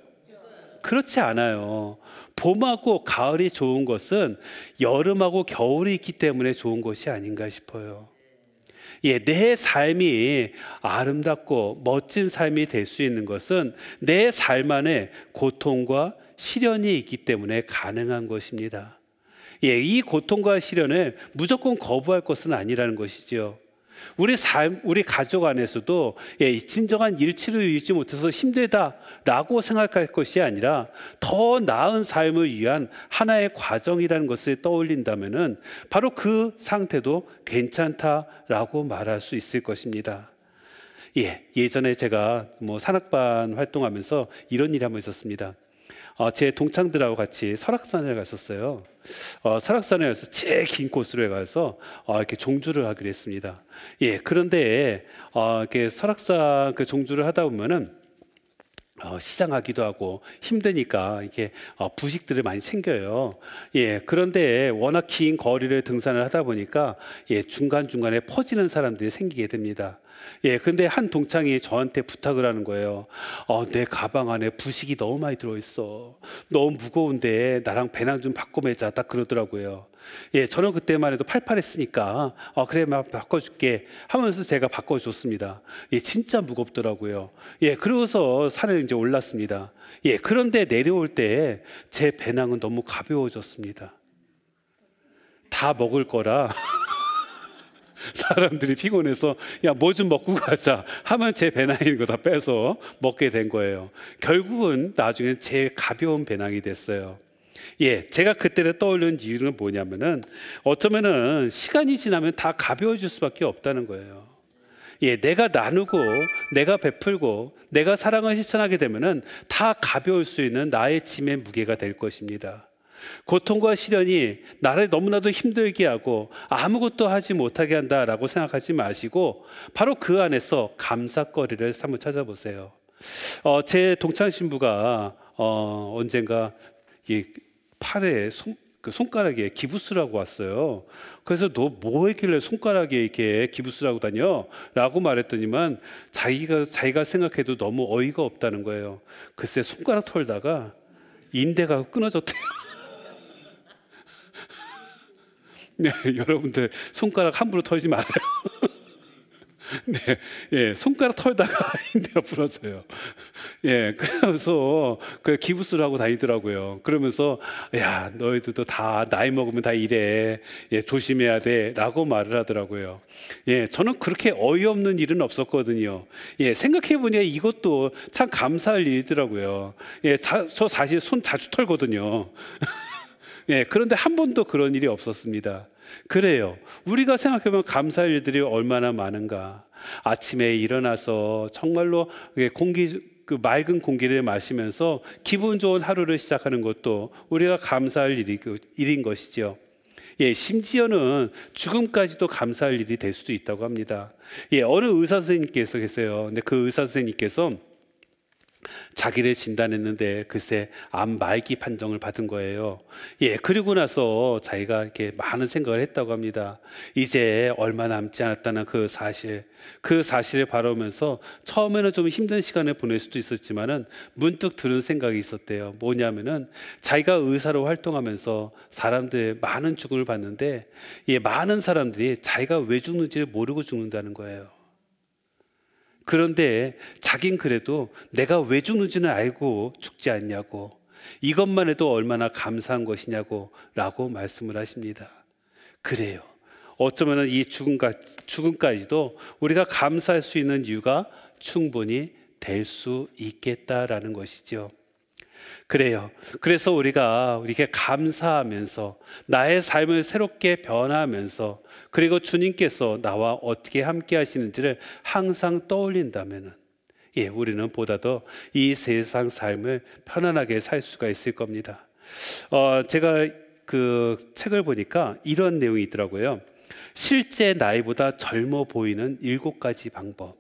S1: 그렇지 않아요. 봄하고 가을이 좋은 것은 여름하고 겨울이 있기 때문에 좋은 것이 아닌가 싶어요. 예, 내 삶이 아름답고 멋진 삶이 될 수 있는 것은 내 삶 안에 고통과 시련이 있기 때문에 가능한 것입니다. 예, 이 고통과 시련을 무조건 거부할 것은 아니라는 것이죠. 우리 가족 안에서도, 예, 진정한 일치를 이루지 못해서 힘들다라고 생각할 것이 아니라 더 나은 삶을 위한 하나의 과정이라는 것을 떠올린다면은 바로 그 상태도 괜찮다라고 말할 수 있을 것입니다. 예, 예전에 제가 산악반 활동하면서 이런 일이 한번 있었습니다. 제 동창들하고 같이 설악산을 갔었어요. 설악산에 가서 제일 긴 코스로 가서 이렇게 종주를 하기로 했습니다. 예, 그런데 이렇게 설악산 그 종주를 하다 보면은 시장하기도 하고 힘드니까 이렇게 부식들을 많이 챙겨요. 예, 그런데 워낙 긴 거리를 등산을 하다 보니까, 예, 중간중간에 퍼지는 사람들이 생기게 됩니다. 예, 근데 한 동창이 저한테 부탁을 하는 거예요. 내 가방 안에 부식이 너무 많이 들어있어. 너무 무거운데 나랑 배낭 좀 바꿔 매자. 딱 그러더라고요. 예, 저는 그때만 해도 팔팔했으니까 그래, 막 바꿔줄게 하면서 제가 바꿔줬습니다. 예, 진짜 무겁더라고요. 예, 그러고서 산을 이제 올랐습니다. 예, 그런데 내려올 때 제 배낭은 너무 가벼워졌습니다. 다 먹을 거라 사람들이 피곤해서 야, 뭐 좀 먹고 가자 하면 제 배낭에 있는 거 다 빼서 먹게 된 거예요. 결국은 나중에 제일 가벼운 배낭이 됐어요. 예, 제가 그때를 떠올리는 이유는 뭐냐면은 어쩌면은 시간이 지나면 다 가벼워질 수밖에 없다는 거예요. 예, 내가 나누고 내가 베풀고 내가 사랑을 실천하게 되면은 다 가벼울 수 있는 나의 짐의 무게가 될 것입니다. 고통과 시련이 나를 너무나도 힘들게 하고 아무것도 하지 못하게 한다라고 생각하지 마시고 바로 그 안에서 감사거리를 한번 찾아보세요. 제 동창 신부가 언젠가 이 팔에 손가락에 기부스라고 왔어요. 그래서 너 뭐 했길래 손가락에 이렇게 기부스라고 다녀? 라고 말했더니만 자기가 생각해도 너무 어이가 없다는 거예요. 글쎄, 손가락 털다가 인대가 끊어졌대요. 네, 여러분들 손가락 함부로 털지 말아요. 네, 예, 손가락 털다가 인대가 부러져요. 예, 그래서 그 기부스를 하고 다니더라고요. 그러면서 야, 너희들도 다 나이 먹으면 다 이래. 예, 조심해야 돼라고 말을 하더라고요. 예, 저는 그렇게 어이없는 일은 없었거든요. 예, 생각해 보니 이것도 참 감사할 일이더라고요. 예, 저 사실 손 자주 털거든요. 예, 그런데 한 번도 그런 일이 없었습니다. 그래요. 우리가 생각해보면 감사할 일들이 얼마나 많은가. 아침에 일어나서 정말로 그 맑은 공기를 마시면서 기분 좋은 하루를 시작하는 것도 우리가 감사할 일인 것이죠. 예, 심지어는 죽음까지도 감사할 일이 될 수도 있다고 합니다. 예, 어느 의사 선생님께서 계세요. 근데 그 의사 선생님께서 자기를 진단했는데 글쎄 암 말기 판정을 받은 거예요. 예, 그리고 나서 자기가 이렇게 많은 생각을 했다고 합니다. 이제 얼마 남지 않았다는 그 사실을 바라보면서 처음에는 좀 힘든 시간을 보낼 수도 있었지만은 문득 드는 생각이 있었대요. 뭐냐면은 자기가 의사로 활동하면서 사람들 많은 죽음을 봤는데, 예, 많은 사람들이 자기가 왜 죽는지를 모르고 죽는다는 거예요. 그런데 자긴 그래도 내가 왜 죽는지는 알고 죽지 않냐고, 이것만 해도 얼마나 감사한 것이냐고 라고 말씀을 하십니다. 그래요. 어쩌면 이 죽음까지도 우리가 감사할 수 있는 이유가 충분히 될 수 있겠다라는 것이죠. 그래요. 그래서 우리가 이렇게 감사하면서 나의 삶을 새롭게 변화하면서 그리고 주님께서 나와 어떻게 함께 하시는지를 항상 떠올린다면 우리는 보다 더 이 세상 삶을 편안하게 살 수가 있을 겁니다. 제가 그 책을 보니까 이런 내용이 있더라고요. 실제 나이보다 젊어 보이는 7가지 방법.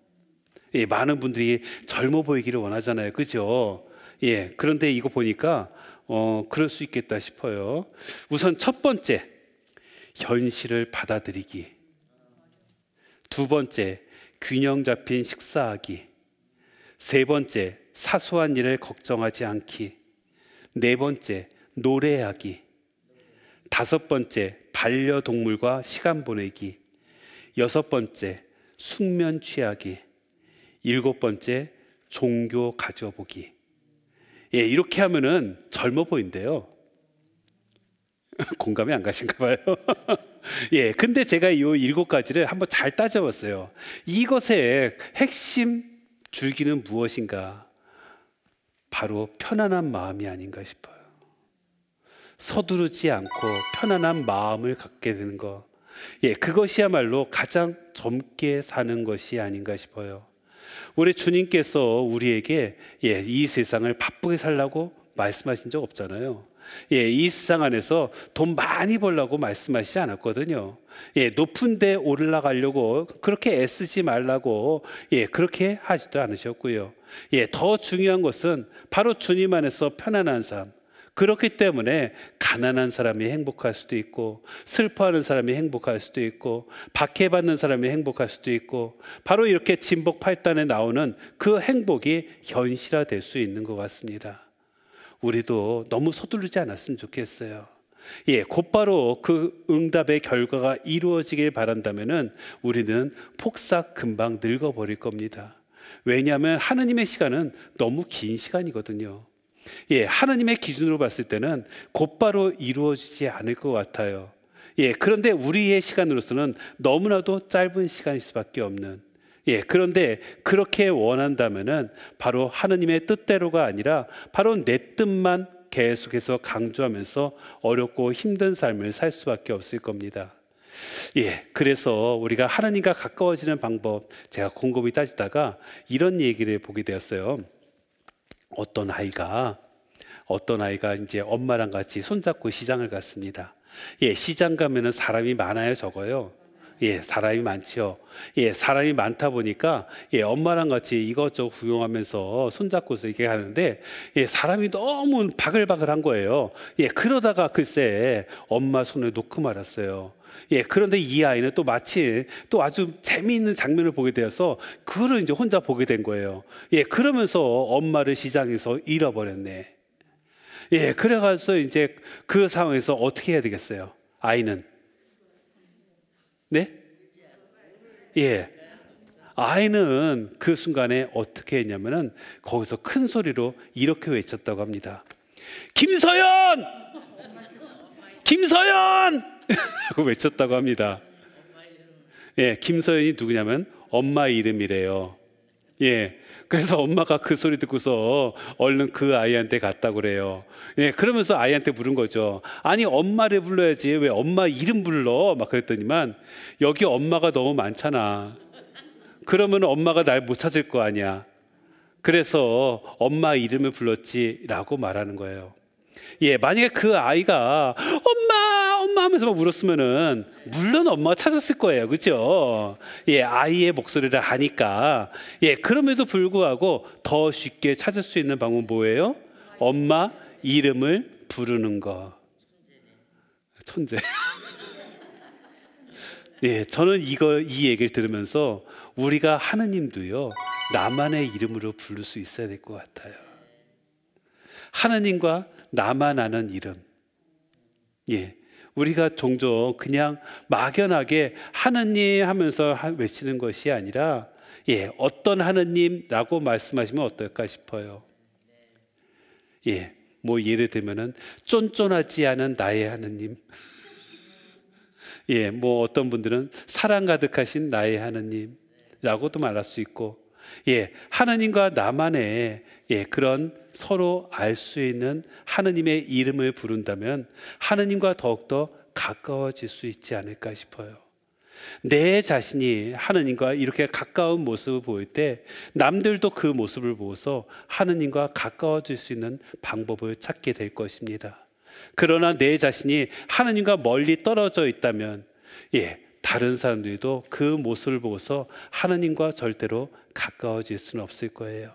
S1: 많은 분들이 젊어 보이기를 원하잖아요. 그죠? 그런데 이거 보니까 그럴 수 있겠다 싶어요. 우선 첫 번째, 현실을 받아들이기. 두 번째, 균형 잡힌 식사하기. 세 번째, 사소한 일을 걱정하지 않기. 네 번째, 노래하기. 다섯 번째, 반려동물과 시간 보내기. 여섯 번째, 숙면 취하기. 일곱 번째, 종교 가져보기. 이렇게 하면은 젊어 보인대요. 공감이 안 가신가 봐요. 근데 제가 이 7가지를 한번 잘 따져봤어요. 이것의 핵심 줄기는 무엇인가? 바로 편안한 마음이 아닌가 싶어요. 서두르지 않고 편안한 마음을 갖게 되는 것. 그것이야말로 가장 젊게 사는 것이 아닌가 싶어요. 우리 주님께서 우리에게 이 세상을 바쁘게 살라고 말씀하신 적 없잖아요. 이 세상 안에서 돈 많이 벌라고 말씀하시지 않았거든요. 높은 데 올라가려고 그렇게 애쓰지 말라고 그렇게 하지도 않으셨고요. 더 중요한 것은 바로 주님 안에서 편안한 삶. 그렇기 때문에 가난한 사람이 행복할 수도 있고 슬퍼하는 사람이 행복할 수도 있고 박해받는 사람이 행복할 수도 있고 바로 이렇게 진복팔단에 나오는 그 행복이 현실화될 수 있는 것 같습니다. 우리도 너무 서두르지 않았으면 좋겠어요. 곧바로 그 응답의 결과가 이루어지길 바란다면은 우리는 폭삭 금방 늙어버릴 겁니다. 왜냐하면 하느님의 시간은 너무 긴 시간이거든요. 하나님의 기준으로 봤을 때는 곧바로 이루어지지 않을 것 같아요. 그런데 우리의 시간으로서는 너무나도 짧은 시간일 수밖에 없는. 그런데 그렇게 원한다면은 바로 하나님의 뜻대로가 아니라 바로 내 뜻만 계속해서 강조하면서 어렵고 힘든 삶을 살 수밖에 없을 겁니다. 그래서 우리가 하나님과 가까워지는 방법, 제가 곰곰이 따지다가 이런 얘기를 보게 되었어요. 어떤 아이가 이제 엄마랑 같이 손잡고 시장을 갔습니다. 시장 가면은 사람이 많아요, 적어요? 사람이 많죠. 사람이 많다 보니까 엄마랑 같이 이것저것 구경하면서 손잡고서 이렇게 가는데 사람이 너무 바글바글한 거예요. 그러다가 글쎄 엄마 손을 놓고 말았어요. 그런데 이 아이는 또 마치 또 아주 재미있는 장면을 보게 되어서 그거를 이제 혼자 보게 된 거예요. 그러면서 엄마를 시장에서 잃어버렸네. 그래가지고 이제 그 상황에서 어떻게 해야 되겠어요? 아이는 아이는 그 순간에 어떻게 했냐면은 거기서 큰 소리로 이렇게 외쳤다고 합니다. 김서연! 김서연! 하고 외쳤다고 합니다. 김서연이 누구냐면 엄마 이름이래요. 그래서 엄마가 그 소리 듣고서 얼른 그 아이한테 갔다고 그래요. 그러면서 아이한테 물은 거죠. 아니 엄마를 불러야지 왜 엄마 이름 불러? 막 그랬더니만 여기 엄마가 너무 많잖아. 그러면 엄마가 날 못 찾을 거 아니야. 그래서 엄마 이름을 불렀지라고 말하는 거예요. 만약에 그 아이가 엄마 하면서 막 울었으면은 물론 엄마가 찾았을 거예요. 그죠? 아이의 목소리를 아니까. 그럼에도 불구하고 더 쉽게 찾을 수 있는 방법은 뭐예요? 엄마 이름을 부르는 거. 천재. 저는 이 얘기를 들으면서 우리가 하느님도요 나만의 이름으로 부를 수 있어야 될 것 같아요. 하느님과 나만 아는 이름. 우리가 종종 그냥 막연하게 하느님 하면서 외치는 것이 아니라 어떤 하느님라고 말씀하시면 어떨까 싶어요. 뭐 예를 들면은 쫀쫀하지 않은 나의 하느님. 예, 뭐 어떤 분들은 사랑 가득하신 나의 하느님이라고도 말할 수 있고, 예, 하느님과 나만의 그런 서로 알 수 있는 하느님의 이름을 부른다면 하느님과 더욱더 가까워질 수 있지 않을까 싶어요. 내 자신이 하느님과 이렇게 가까운 모습을 보일 때 남들도 그 모습을 보고서 하느님과 가까워질 수 있는 방법을 찾게 될 것입니다. 그러나 내 자신이 하느님과 멀리 떨어져 있다면 다른 사람들도 그 모습을 보고서 하느님과 절대로 가까워질 수는 없을 거예요.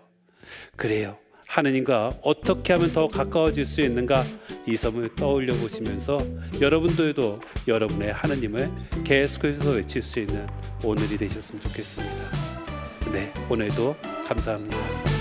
S1: 그래요, 하느님과 어떻게 하면 더 가까워질 수 있는가, 이 점을 떠올려 보시면서 여러분들도 여러분의 하느님을 계속해서 외칠 수 있는 오늘이 되셨으면 좋겠습니다. 네, 오늘도 감사합니다.